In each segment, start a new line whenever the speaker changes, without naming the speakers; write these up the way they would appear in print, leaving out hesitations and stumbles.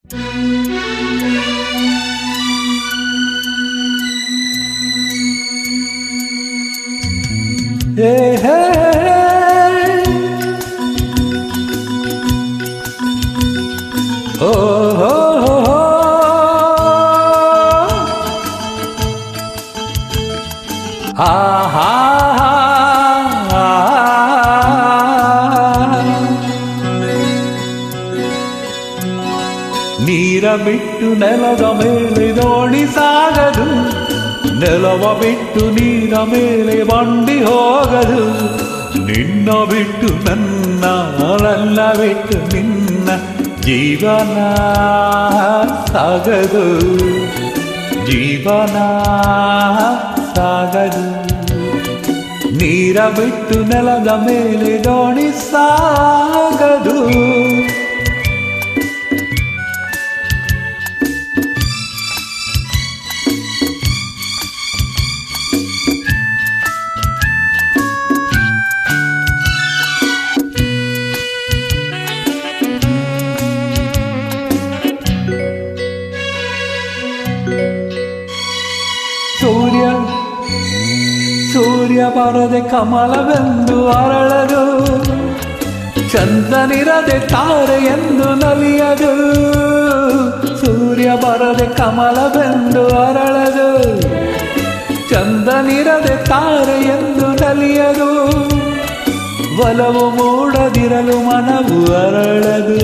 Hey, hey, oh, oh, oh, oh. Ah, ah, ah, ನೀರ ಬಿಟ್ಟು ನೆಲದ ಮೇಲೆ ದೋಣಿ ಸಾಗದು, ನೆಲವ ಬಿಟ್ಟು ನೀರ ಮೇಲೆ ಬಂಡಿ ಹೋಗದು. ನಿನ್ನ ಬಿಟ್ಟು ನನ್ನ, ನನ್ನ ಬಿಟ್ಟು ನಿನ್ನ ಜೀವನ ಸಾಗದು, ಜೀವನ ಸಾಗದು. ನೀರ ಬಿಟ್ಟು ನೆಲದ ಮೇಲೆ ದೋಣಿ ಸಾಗದು. ಸೂರ್ಯ ಸೂರ್ಯ ಬರದೆ ಕಮಲವೆಂದು ಅರಳದು, ಚಂದ್ರನಿರದೆ ತಾರೆ ಎಂದು ನಲಿಯದು. ಸೂರ್ಯ ಬರದೆ ಕಮಲವೆಂದು ಅರಳದು, ಚಂದ್ರನಿರದೆ ತಾರೆ ಎಂದು ನಲಿಯದು. ಒಲವು ಮೂಡದಿರಲು ಮನವು ಅರಳದು,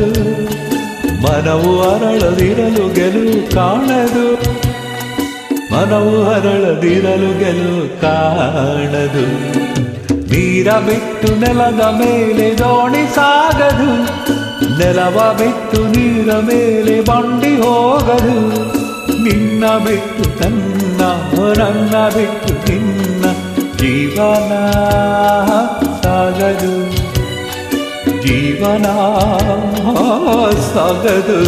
ಮನವು ಅರಳದಿರಲು ಗೆಲುವು ಕಾಣದು. ಮನವು ಅರಳದಿರಲು ಗೆಲುವು ಕಾಣದು. ನೀರ ಬಿಟ್ಟು ನೆಲದ ಮೇಲೆ ದೋಣಿ ಸಾಗದು, ನೆಲವ ಬಿಟ್ಟು ನೀರ ಮೇಲೆ ಬಂಡಿ ಹೋಗದು. ನಿನ್ನ ಬಿಟ್ಟು ನನ್ನ, ನನ್ನ ಬಿಟ್ಟು ನಿನ್ನ ಜೀವನ ಸಾಗದು, ಜೀವನ ಸಾಗದು.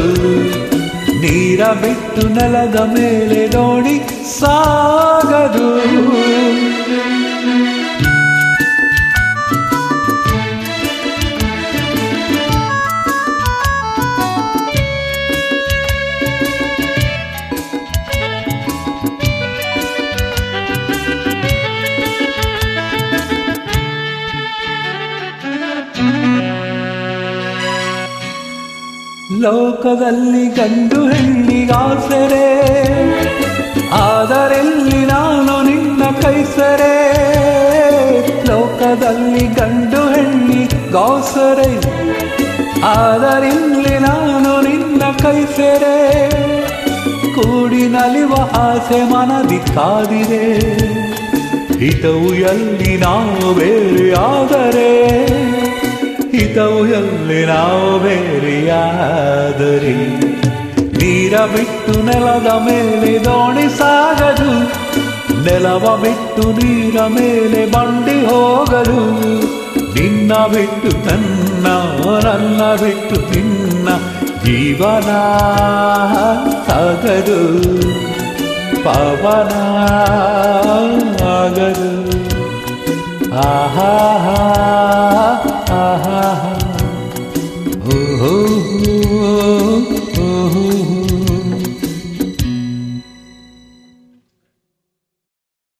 ನೀರ ಬಿಟ್ಟು ನೆಲದ ಮೇಲೆ ದೋಣಿ ಸಾಗದು. ಲೋಕದಲ್ಲಿ ಗಂಡು ಹೆಣ್ಣಿಗಾಸರೆ, ಆದರೆಲ್ಲಿ ನಾನು ನಿನ್ನ ಕೈಸರೆ. ಲೋಕದಲ್ಲಿ ಗಂಡು ಹೆಣ್ಣಿಗಾಸರೆ, ಆದರಿಲ್ಲಿ ನಾನು ನಿನ್ನ ಕೈಸರೆ. ಕೂಡಿ ನಲಿವ ಆಸೆ ಮನದಿ ಕಾದಿದೆ, ಹಿತವು ಎಲ್ಲಿ ನಾವು ಬೇರೆ ಆದರೆ, ಹಿತವು ಎಲ್ಲಿ ನಾವು ಬೇರೆಯಾದರೆ. ನೀರ ಬಿಟ್ಟು ನೆಲದ ಮೇಲೆ ದೋಣಿ ಸಾಗದು, ನೆಲವ ಬಿಟ್ಟು ನೀರ ಮೇಲೆ ಬಂಡಿ ಹೋಗದು. ನಿನ್ನ ಬಿಟ್ಟು ನನ್ನ, ನನ್ನ ಬಿಟ್ಟು ನಿನ್ನ ಜೀವನ ಸಾಗದು, ಪವನ ಆಗದು. ಆಹಾ